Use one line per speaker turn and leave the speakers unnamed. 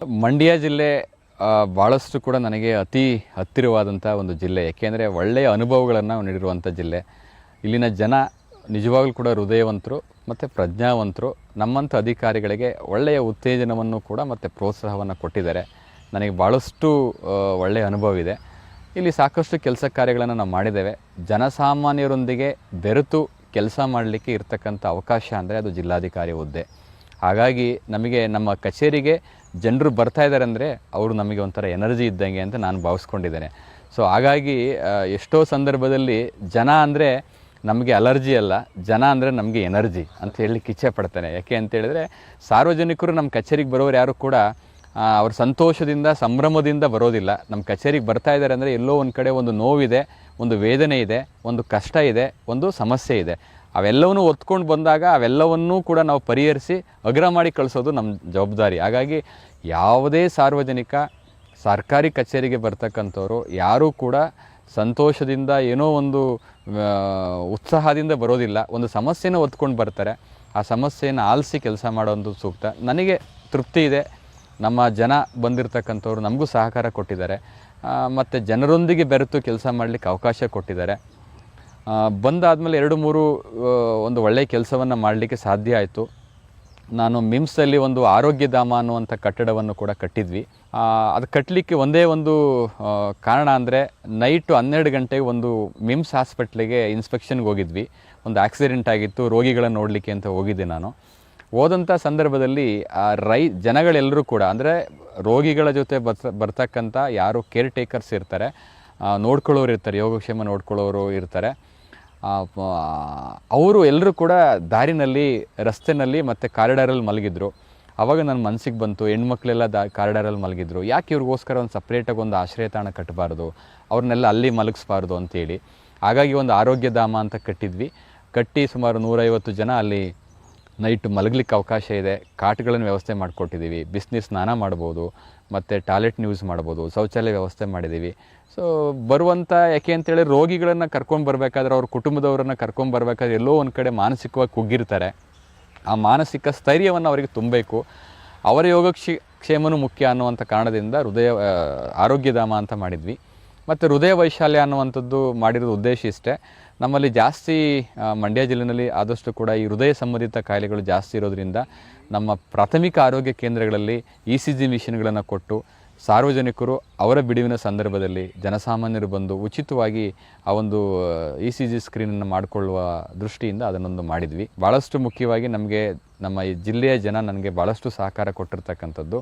ಮಂಡ್ಯ ಜಿಲ್ಲೆ ಭಾಳಷ್ಟು ಕೂಡ ನನಗೆ ಅತಿ ಹತ್ತಿರವಾದಂಥ ಒಂದು ಜಿಲ್ಲೆ. ಏಕೆಂದರೆ ಒಳ್ಳೆಯ ಅನುಭವಗಳನ್ನು ನೀಡಿರುವಂಥ ಜಿಲ್ಲೆ. ಇಲ್ಲಿನ ಜನ ನಿಜವಾಗ್ಲೂ ಕೂಡ ಹೃದಯವಂತರು ಮತ್ತು ಪ್ರಜ್ಞಾವಂತರು. ನಮ್ಮಂಥ ಅಧಿಕಾರಿಗಳಿಗೆ ಒಳ್ಳೆಯ ಉತ್ತೇಜನವನ್ನು ಕೂಡ ಮತ್ತು ಪ್ರೋತ್ಸಾಹವನ್ನು ಕೊಟ್ಟಿದ್ದಾರೆ. ನನಗೆ ಭಾಳಷ್ಟು ಒಳ್ಳೆಯ ಅನುಭವ ಇದೆ. ಇಲ್ಲಿ ಸಾಕಷ್ಟು ಕೆಲಸ ಕಾರ್ಯಗಳನ್ನು ನಾವು ಮಾಡಿದ್ದೇವೆ. ಜನಸಾಮಾನ್ಯರೊಂದಿಗೆ ಬೆರೆತು ಕೆಲಸ ಮಾಡಲಿಕ್ಕೆ ಇರ್ತಕ್ಕಂಥ ಅವಕಾಶ ಅಂದರೆ ಅದು ಜಿಲ್ಲಾಧಿಕಾರಿ ಹುದ್ದೆ. ಹಾಗಾಗಿ ನಮಗೆ ನಮ್ಮ ಕಚೇರಿಗೆ ಜನರು ಬರ್ತಾ ಇದ್ದಾರೆ ಅಂದರೆ ಅವರು ನಮಗೆ ಒಂಥರ ಎನರ್ಜಿ ಇದ್ದಂಗೆ ಅಂತ ನಾನು ಭಾವಿಸ್ಕೊಂಡಿದ್ದೇನೆ. ಸೊ ಹಾಗಾಗಿ ಎಷ್ಟೋ ಸಂದರ್ಭದಲ್ಲಿ ಜನ ಅಂದರೆ ನಮಗೆ ಅಲರ್ಜಿ ಅಲ್ಲ, ಜನ ಅಂದರೆ ನಮಗೆ ಎನರ್ಜಿ ಅಂತ ಹೇಳಲಿಕ್ಕೆ ಇಚ್ಛೆ ಪಡ್ತೇನೆ. ಯಾಕೆ ಅಂತೇಳಿದರೆ ಸಾರ್ವಜನಿಕರು ನಮ್ಮ ಕಚೇರಿಗೆ ಬರೋರು ಯಾರು ಕೂಡ ಅವ್ರ ಸಂತೋಷದಿಂದ ಸಂಭ್ರಮದಿಂದ ಬರೋದಿಲ್ಲ. ನಮ್ಮ ಕಚೇರಿಗೆ ಬರ್ತಾ ಇದ್ದಾರೆ ಅಂದರೆ ಎಲ್ಲೋ ಒಂದು ಕಡೆ ಒಂದು ನೋವಿದೆ, ಒಂದು ವೇದನೆ ಇದೆ, ಒಂದು ಕಷ್ಟ ಇದೆ, ಒಂದು ಸಮಸ್ಯೆ ಇದೆ. ಅವೆಲ್ಲವನ್ನೂ ಒತ್ಕೊಂಡು ಬಂದಾಗ ಅವೆಲ್ಲವನ್ನೂ ಕೂಡ ನಾವು ಪರಿಹರಿಸಿ ಅಗ್ರ ಮಾಡಿ ಕಳಿಸೋದು ನಮ್ಮ ಜವಾಬ್ದಾರಿ. ಹಾಗಾಗಿ ಯಾವುದೇ ಸಾರ್ವಜನಿಕ ಸರ್ಕಾರಿ ಕಚೇರಿಗೆ ಬರ್ತಕ್ಕಂಥವ್ರು ಯಾರೂ ಕೂಡ ಸಂತೋಷದಿಂದ ಏನೋ ಒಂದು ಉತ್ಸಾಹದಿಂದ ಬರೋದಿಲ್ಲ. ಒಂದು ಸಮಸ್ಯೆನ ಒತ್ಕೊಂಡು ಬರ್ತಾರೆ. ಆ ಸಮಸ್ಯೆಯನ್ನು ಆಲಿಸಿ ಕೆಲಸ ಮಾಡೋದು ಸೂಕ್ತ. ನನಗೆ ತೃಪ್ತಿ ಇದೆ. ನಮ್ಮ ಜನ ಬಂದಿರತಕ್ಕಂಥವ್ರು ನಮಗೂ ಸಹಕಾರ ಕೊಟ್ಟಿದ್ದಾರೆ ಮತ್ತು ಜನರೊಂದಿಗೆ ಬೆರೆತು ಕೆಲಸ ಮಾಡಲಿಕ್ಕೆ ಅವಕಾಶ ಕೊಟ್ಟಿದ್ದಾರೆ. ಬಂದಾದಮೇಲೆ 2-3 ಒಂದು ಒಳ್ಳೆಯ ಕೆಲಸವನ್ನು ಮಾಡಲಿಕ್ಕೆ ಸಾಧ್ಯ ಆಯಿತು. ನಾನು ಮಿಮ್ಸಲ್ಲಿ ಒಂದು ಆರೋಗ್ಯಧಾಮ ಅನ್ನುವಂಥ ಕಟ್ಟಡವನ್ನು ಕೂಡ ಕಟ್ಟಿದ್ವಿ. ಅದು ಕಟ್ಟಲಿಕ್ಕೆ ಒಂದೇ ಒಂದು ಕಾರಣ ಅಂದರೆ ನೈಟು 12 ಗಂಟೆಗೆ ಒಂದು ಮಿಮ್ಸ್ ಹಾಸ್ಪಿಟ್ಲಿಗೆ ಇನ್ಸ್ಪೆಕ್ಷನ್ಗೆ ಹೋಗಿದ್ವಿ. ಒಂದು ಆಕ್ಸಿಡೆಂಟ್ ಆಗಿತ್ತು, ರೋಗಿಗಳನ್ನು ನೋಡಲಿಕ್ಕೆ ಅಂತ ಹೋಗಿದ್ದೆ ನಾನು. ಹೋದಂಥ ಸಂದರ್ಭದಲ್ಲಿ ಜನಗಳೆಲ್ಲರೂ ಕೂಡ ಅಂದರೆ ರೋಗಿಗಳ ಜೊತೆ ಬರ್ತಕ್ಕಂಥ ಯಾರು ಕೇರ್ ಟೇಕರ್ಸ್ ಇರ್ತಾರೆ, ನೋಡ್ಕೊಳ್ಳೋರು ಇರ್ತಾರೆ, ಯೋಗಕ್ಷೇಮ ನೋಡ್ಕೊಳ್ಳೋರು ಇರ್ತಾರೆ, ಅವರು ಎಲ್ಲರೂ ಕೂಡ ದಾರಿನಲ್ಲಿ, ರಸ್ತೆಯಲ್ಲಿ ಮತ್ತು ಕಾರಿಡಾರಲ್ಲಿ ಮಲಗಿದ್ರು. ಆವಾಗ ನನ್ನ ಮನಸ್ಸಿಗೆ ಬಂತು, ಹೆಣ್ಮಕ್ಳೆಲ್ಲ ಕಾರಿಡಾರಲ್ಲಿ ಮಲಗಿದ್ರು, ಯಾಕೆ ಇವ್ರಿಗೋಸ್ಕರ ಒಂದು ಸಪ್ರೇಟಾಗಿ ಒಂದು ಆಶ್ರಯ ತಾಣ ಕಟ್ಟಬಾರ್ದು, ಅವ್ರನ್ನೆಲ್ಲ ಅಲ್ಲಿ ಮಲಗಿಸ್ಬಾರ್ದು ಅಂತೇಳಿ. ಹಾಗಾಗಿ ಒಂದು ಆರೋಗ್ಯಧಾಮ ಅಂತ ಕಟ್ಟಿದ್ವಿ. ಕಟ್ಟಿ ಸುಮಾರು 150 ಜನ ಅಲ್ಲಿ ನೈಟು ಮಲಗಲಿಕ್ಕೆ ಅವಕಾಶ ಇದೆ. ಕಾಟ್ಗಳನ್ನು ವ್ಯವಸ್ಥೆ ಮಾಡಿಕೊಟ್ಟಿದ್ದೀವಿ. ಬಿಸಿನೀರು ಸ್ನಾನ ಮಾಡ್ಬೋದು ಮತ್ತು ಟಾಯ್ಲೆಟ್ನ ಯೂಸ್ ಮಾಡ್ಬೋದು. ಶೌಚಾಲಯ ವ್ಯವಸ್ಥೆ ಮಾಡಿದ್ದೀವಿ. ಸೊ ಬರುವಂಥ ಯಾಕೆ ಅಂತೇಳಿ ರೋಗಿಗಳನ್ನು ಕರ್ಕೊಂಡು ಬರಬೇಕಾದ್ರೆ, ಅವ್ರ ಕುಟುಂಬದವರನ್ನು ಕರ್ಕೊಂಡು ಬರಬೇಕಾದ್ರೆ ಎಲ್ಲೋ ಒಂದು ಕಡೆ ಮಾನಸಿಕವಾಗಿ ಕುಗ್ಗಿರ್ತಾರೆ. ಆ ಮಾನಸಿಕ ಸ್ಥೈರ್ಯವನ್ನು ಅವರಿಗೆ ತುಂಬಬೇಕು. ಅವರ ಯೋಗಕ್ಷೇಮನೂ ಮುಖ್ಯ ಅನ್ನುವಂಥ ಕಾರಣದಿಂದ ಆರೋಗ್ಯಧಾಮ ಅಂತ ಮಾಡಿದ್ವಿ. ಮತ್ತು ಹೃದಯ ವೈಶಾಲ್ಯ ಅನ್ನುವಂಥದ್ದು ಮಾಡಿರೋದು ಉದ್ದೇಶ ಇಷ್ಟೇ. ನಮ್ಮಲ್ಲಿ ಜಾಸ್ತಿ ಮಂಡ್ಯ ಜಿಲ್ಲೆಯಲ್ಲಿ ಆದಷ್ಟು ಕೂಡ ಈ ಹೃದಯ ಸಂಬಂಧಿತ ಕಾಯಿಲೆಗಳು ಜಾಸ್ತಿ ಇರೋದ್ರಿಂದ ನಮ್ಮ ಪ್ರಾಥಮಿಕ ಆರೋಗ್ಯ ಕೇಂದ್ರಗಳಲ್ಲಿ ECG ಮಿಷನ್ಗಳನ್ನು ಕೊಟ್ಟು ಸಾರ್ವಜನಿಕರು ಅವರ ಬಿಡುವಿನ ಸಂದರ್ಭದಲ್ಲಿ ಜನಸಾಮಾನ್ಯರು ಬಂದು ಉಚಿತವಾಗಿ ಆ ಒಂದು ECG ಸ್ಕ್ರೀನನ್ನು ಮಾಡಿಕೊಳ್ಳುವ ದೃಷ್ಟಿಯಿಂದ ಅದನ್ನೊಂದು ಮಾಡಿದ್ವಿ. ಭಾಳಷ್ಟು ಮುಖ್ಯವಾಗಿ ನಮ್ಮ ಈ ಜಿಲ್ಲೆಯ ಜನ ನನಗೆ ಭಾಳಷ್ಟು ಸಹಕಾರ ಕೊಟ್ಟಿರ್ತಕ್ಕಂಥದ್ದು.